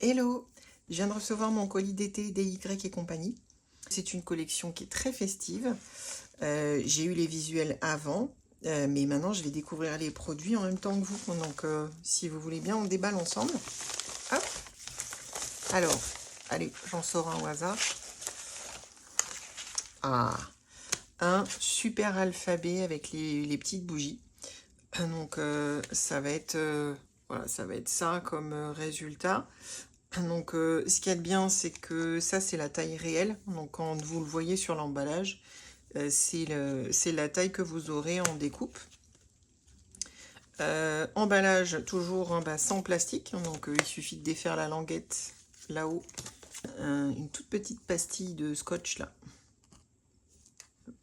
Hello, je viens de recevoir mon colis d'été DY et compagnie. C'est une collection qui est très festive. J'ai eu les visuels avant, mais maintenant je vais découvrir les produits en même temps que vous. Donc si vous voulez bien, on déballe ensemble. Hop. Alors, allez, j'en sors un au hasard. Ah, un super alphabet avec les petites bougies. Donc ça va être voilà, ça va être ça comme résultat. Donc ce qu'il y a de bien, c'est que ça c'est la taille réelle. Donc quand vous le voyez sur l'emballage, c'est la taille que vous aurez en découpe. Emballage toujours en bas sans plastique. Donc il suffit de défaire la languette là-haut. Une toute petite pastille de scotch là. Hop.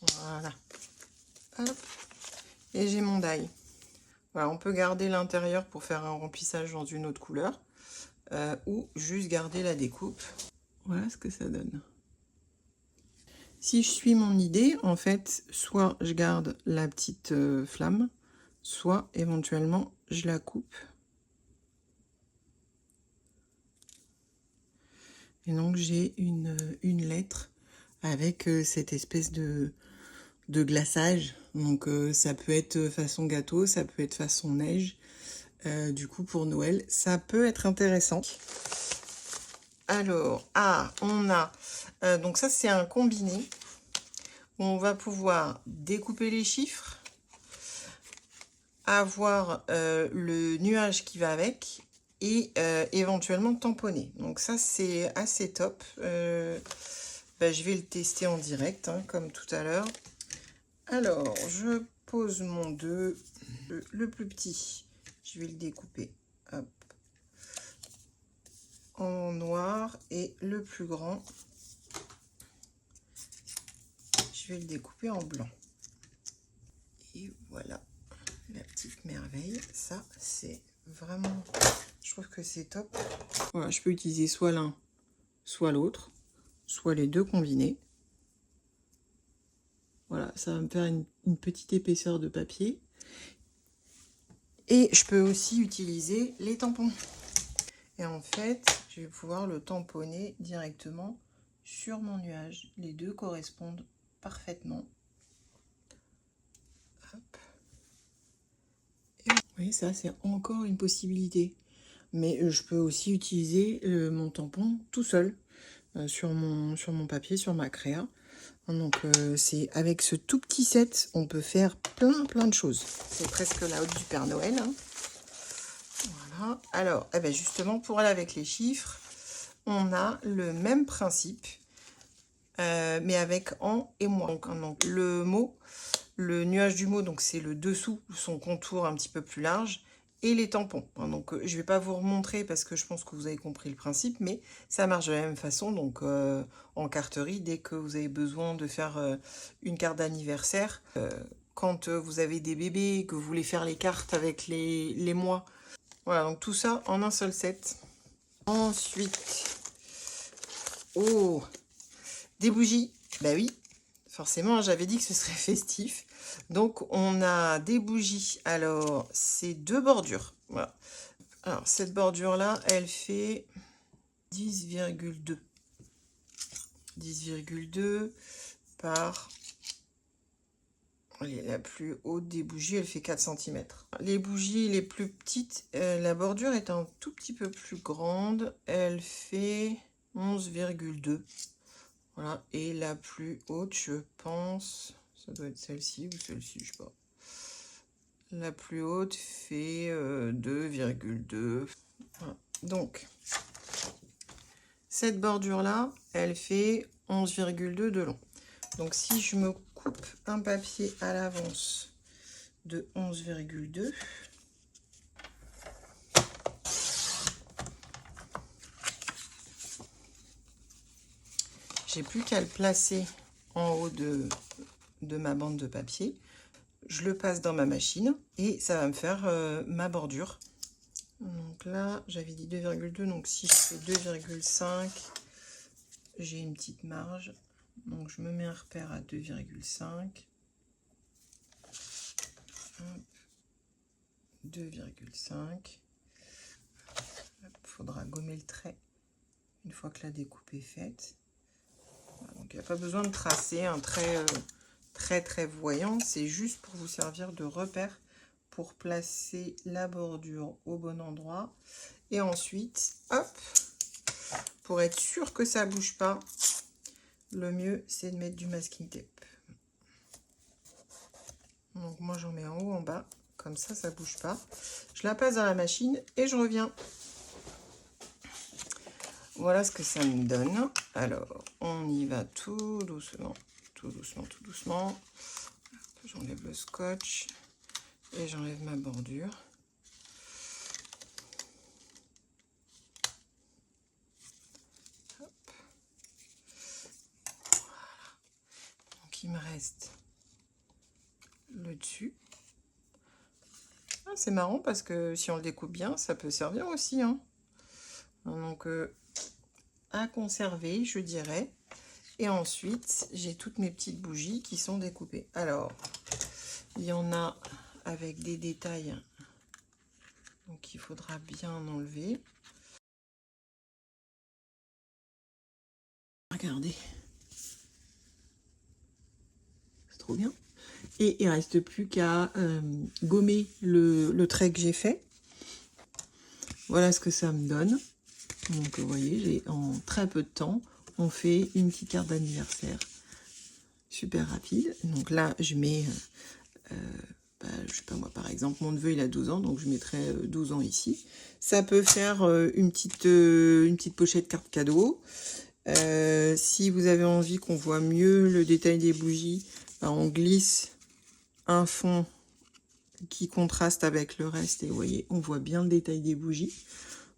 Voilà. Hop. Et j'ai mon die. Voilà, on peut garder l'intérieur pour faire un remplissage dans une autre couleur. Ou juste garder la découpe. Voilà ce que ça donne. Si je suis mon idée, en fait, soit je garde la petite flamme, soit éventuellement je la coupe. Et donc j'ai une lettre avec cette espèce de glaçage. Donc ça peut être façon gâteau, ça peut être façon neige. Du coup pour Noël, ça peut être intéressant. Alors, on a... donc ça c'est un combiné. On va pouvoir découper les chiffres, avoir le nuage qui va avec et éventuellement tamponner. Donc ça c'est assez top. Je vais le tester en direct hein, comme tout à l'heure. Alors je pose mon 2, le plus petit, je vais le découper hop, en noir et le plus grand, je vais le découper en blanc. Et voilà. La petite merveille, ça c'est vraiment, je trouve que c'est top. Voilà, je peux utiliser soit l'un, soit l'autre, soit les deux combinés. Voilà, ça va me faire une petite épaisseur de papier. Et je peux aussi utiliser les tampons. Et en fait, je vais pouvoir le tamponner directement sur mon nuage. Les deux correspondent parfaitement. Hop. Et oui, ça c'est encore une possibilité. Mais je peux aussi utiliser mon tampon tout seul sur mon papier, sur ma créa. Donc c'est avec ce tout petit set, on peut faire plein de choses. C'est presque la haute du Père Noël. Hein. Voilà. Alors, justement, pour aller avec les chiffres, on a le même principe, mais avec en et moins. Donc le mot, le nuage du mot, donc c'est le dessous, son contour un petit peu plus large, et les tampons. Donc je ne vais pas vous remontrer parce que je pense que vous avez compris le principe, mais ça marche de la même façon. Donc en carterie, dès que vous avez besoin de faire une carte d'anniversaire, quand vous avez des bébés, que vous voulez faire les cartes avec les mois, voilà, donc tout ça en un seul set. Ensuite, des bougies. Bah oui, forcément, j'avais dit que ce serait festif. Donc, on a des bougies. Alors, c'est deux bordures. Voilà. Alors, cette bordure-là, elle fait 10,2. 10,2 par... La plus haute des bougies, elle fait 4 cm. Les bougies les plus petites, la bordure est un tout petit peu plus grande. Elle fait 11,2. Voilà, et la plus haute, je pense, ça doit être celle-ci ou celle-ci, je sais pas. La plus haute fait 2,2. Voilà. Donc, cette bordure-là, elle fait 11,2 de long. Donc, si je me coupe un papier à l'avance de 11,2, j'ai plus qu'à le placer en haut de ma bande de papier. Je le passe dans ma machine et ça va me faire ma bordure. Donc là, j'avais dit 2,2, donc si je fais 2,5, j'ai une petite marge. Donc je me mets un repère à 2,5. 2,5. faudra gommer le trait une fois que la découpe est faite. Voilà, donc il n'y a pas besoin de tracer un trait très voyant, c'est juste pour vous servir de repère pour placer la bordure au bon endroit. Et ensuite, hop, pour être sûr que ça ne bouge pas, le mieux c'est de mettre du masking tape. Donc moi j'en mets en haut, en bas, comme ça ne bouge pas. Je la passe dans la machine et je reviens. Voilà ce que ça me donne. Alors, on y va tout doucement, tout doucement, tout doucement. J'enlève le scotch et j'enlève ma bordure. Hop. Voilà. Donc il me reste le dessus. Ah, c'est marrant parce que si on le découpe bien, ça peut servir aussi, hein. Donc à conserver, je dirais. Et ensuite, j'ai toutes mes petites bougies qui sont découpées. Alors, il y en a avec des détails, donc il faudra bien enlever. Regardez, c'est trop bien. Et il ne reste plus qu'à gommer le trait que j'ai fait. Voilà ce que ça me donne. Donc vous voyez, en très peu de temps, on fait une petite carte d'anniversaire super rapide. Donc là, je mets, je sais pas moi, par exemple, mon neveu il a 12 ans, donc je mettrai 12 ans ici. Ça peut faire une petite pochette carte cadeau. Si vous avez envie qu'on voit mieux le détail des bougies, on glisse un fond qui contraste avec le reste et vous voyez, on voit bien le détail des bougies.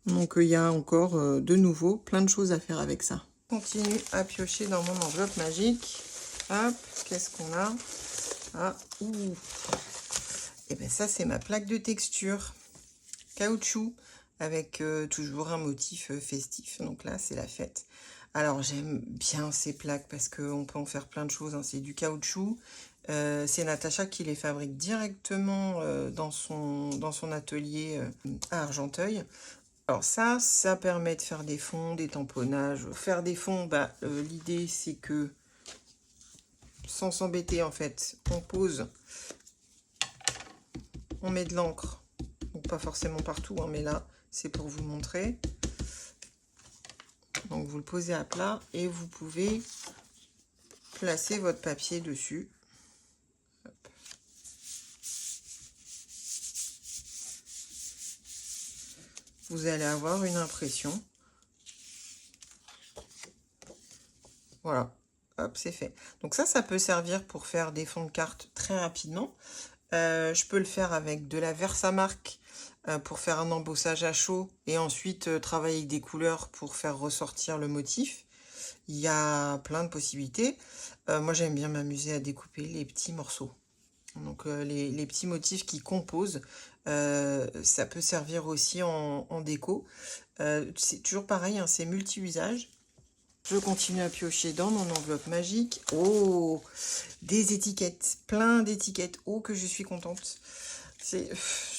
Donc il y a encore de nouveau plein de choses à faire avec ça. Je continue à piocher dans mon enveloppe magique. Hop, qu'est-ce qu'on a? Ah, ouh. Et bien ça c'est ma plaque de texture caoutchouc avec toujours un motif festif. Donc là c'est la fête. Alors j'aime bien ces plaques parce qu'on peut en faire plein de choses, hein. C'est du caoutchouc. C'est Natacha qui les fabrique directement dans son atelier à Argenteuil. Alors ça permet de faire des fonds, des tamponnages. Faire des fonds, l'idée c'est que sans s'embêter en fait, on pose, on met de l'encre. Donc pas forcément partout, hein, mais là c'est pour vous montrer. Donc vous le posez à plat et vous pouvez placer votre papier dessus. Hop. Vous allez avoir une impression. Voilà, hop, c'est fait. Donc ça peut servir pour faire des fonds de cartes très rapidement. Je peux le faire avec de la Versamark pour faire un embossage à chaud et ensuite travailler avec des couleurs pour faire ressortir le motif. Il y a plein de possibilités. Moi, j'aime bien m'amuser à découper les petits morceaux. Donc, les petits motifs qui composent, ça peut servir aussi en déco. C'est toujours pareil, hein, c'est multi-usage. Je continue à piocher dans mon enveloppe magique. Oh, des étiquettes, plein d'étiquettes. Oh, que je suis contente.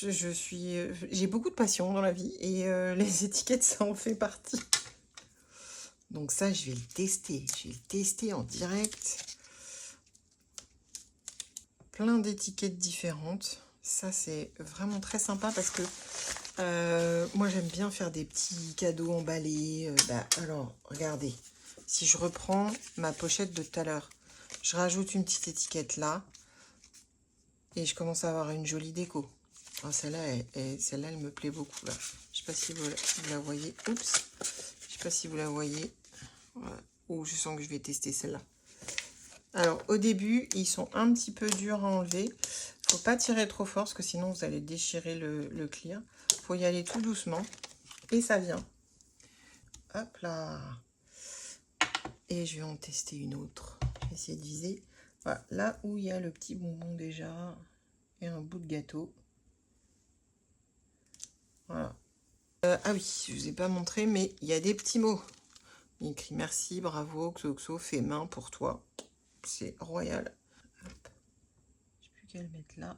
J'ai beaucoup de passion dans la vie et les étiquettes, ça en fait partie. Donc ça, je vais le tester. Je vais le tester en direct. Plein d'étiquettes différentes. Ça, c'est vraiment très sympa parce que moi, j'aime bien faire des petits cadeaux emballés. Alors, regardez. Si je reprends ma pochette de tout à l'heure, je rajoute une petite étiquette là. Et je commence à avoir une jolie déco. Oh, celle-là, elle me plaît beaucoup. Là. Je sais pas si vous la voyez. Oups. Je sais pas si vous la voyez. Voilà. Oh, je sens que je vais tester celle-là. Alors, au début, ils sont un petit peu durs à enlever. Faut pas tirer trop fort parce que sinon, vous allez déchirer le clear. Faut y aller tout doucement. Et ça vient. Hop là. Et je vais en tester une autre. Je vais essayer de viser. Voilà, là où il y a le petit bonbon déjà. Et un bout de gâteau. Voilà. Ah oui, je ne vous ai pas montré, mais il y a des petits mots. Il écrit merci, bravo, Xoxo, fait main pour toi. C'est royal. Hop. Je n'ai plus qu'à le mettre là.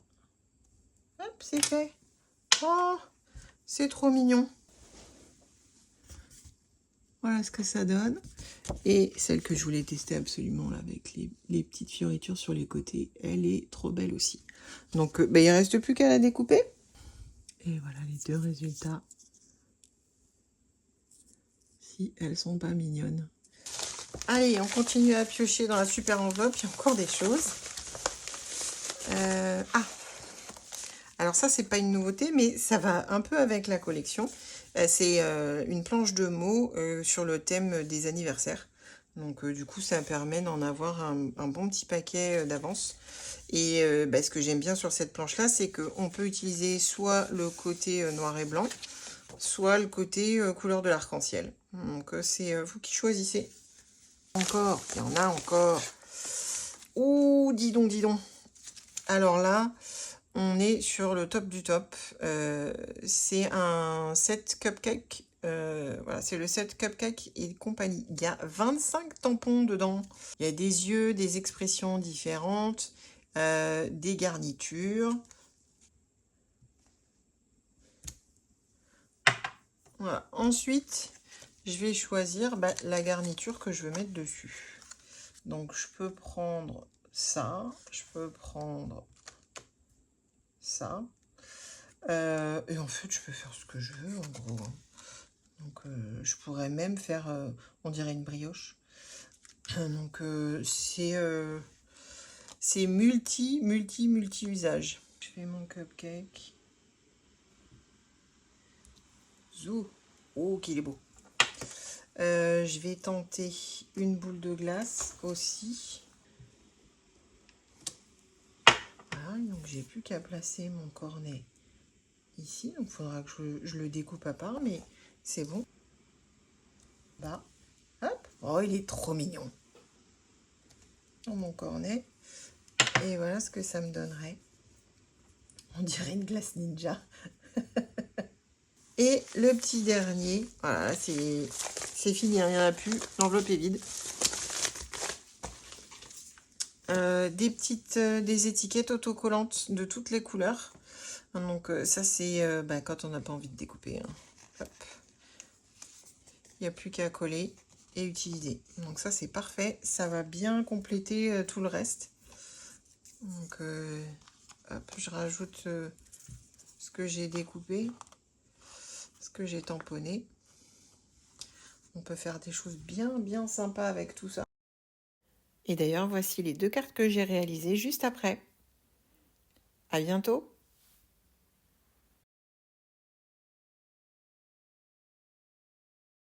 Hop, c'est fait. Oh, c'est trop mignon. Voilà ce que ça donne. Et celle que je voulais tester absolument là, avec les petites fioritures sur les côtés, elle est trop belle aussi. Donc il ne reste plus qu'à la découper. Et voilà les deux résultats. Si elles sont pas mignonnes. Allez, on continue à piocher dans la super enveloppe. Il y a encore des choses. Ah, alors ça, c'est pas une nouveauté, mais ça va un peu avec la collection. C'est une planche de mots sur le thème des anniversaires. Donc du coup, ça permet d'en avoir un bon petit paquet d'avance. Et ce que j'aime bien sur cette planche-là, c'est qu'on peut utiliser soit le côté noir et blanc, soit le côté couleur de l'arc-en-ciel. Donc c'est vous qui choisissez. Encore, il y en a encore. Ouh, dis donc, dis donc. Alors là, on est sur le top du top. C'est un set cupcake. Voilà, c'est le set cupcake et compagnie. Il y a 25 tampons dedans. Il y a des yeux, des expressions différentes, des garnitures. Voilà. Ensuite, je vais choisir la garniture que je veux mettre dessus. Donc, je peux prendre ça. Je peux prendre ça. Et en fait, je peux faire ce que je veux, en gros. Donc, je pourrais même faire, on dirait une brioche. Donc, c'est multi-usage. Je fais mon cupcake. Zou. Oh, qu'il est beau. Je vais tenter une boule de glace aussi. Voilà, donc j'ai plus qu'à placer mon cornet ici. Donc, il faudra que je le découpe à part, mais c'est bon. Là, hop. Oh, il est trop mignon. Dans mon cornet. Et voilà ce que ça me donnerait. On dirait une glace ninja. Et le petit dernier, voilà, c'est fini, il n'y en a plus. L'enveloppe est vide. Des étiquettes autocollantes de toutes les couleurs. Donc ça c'est quand on n'a pas envie de découper. Hein. Hop. Il n'y a plus qu'à coller et utiliser. Donc ça c'est parfait. Ça va bien compléter tout le reste. Donc hop, je rajoute ce que j'ai découpé, ce que j'ai tamponné. On peut faire des choses bien sympas avec tout ça. Et d'ailleurs, voici les 2 cartes que j'ai réalisées juste après. À bientôt!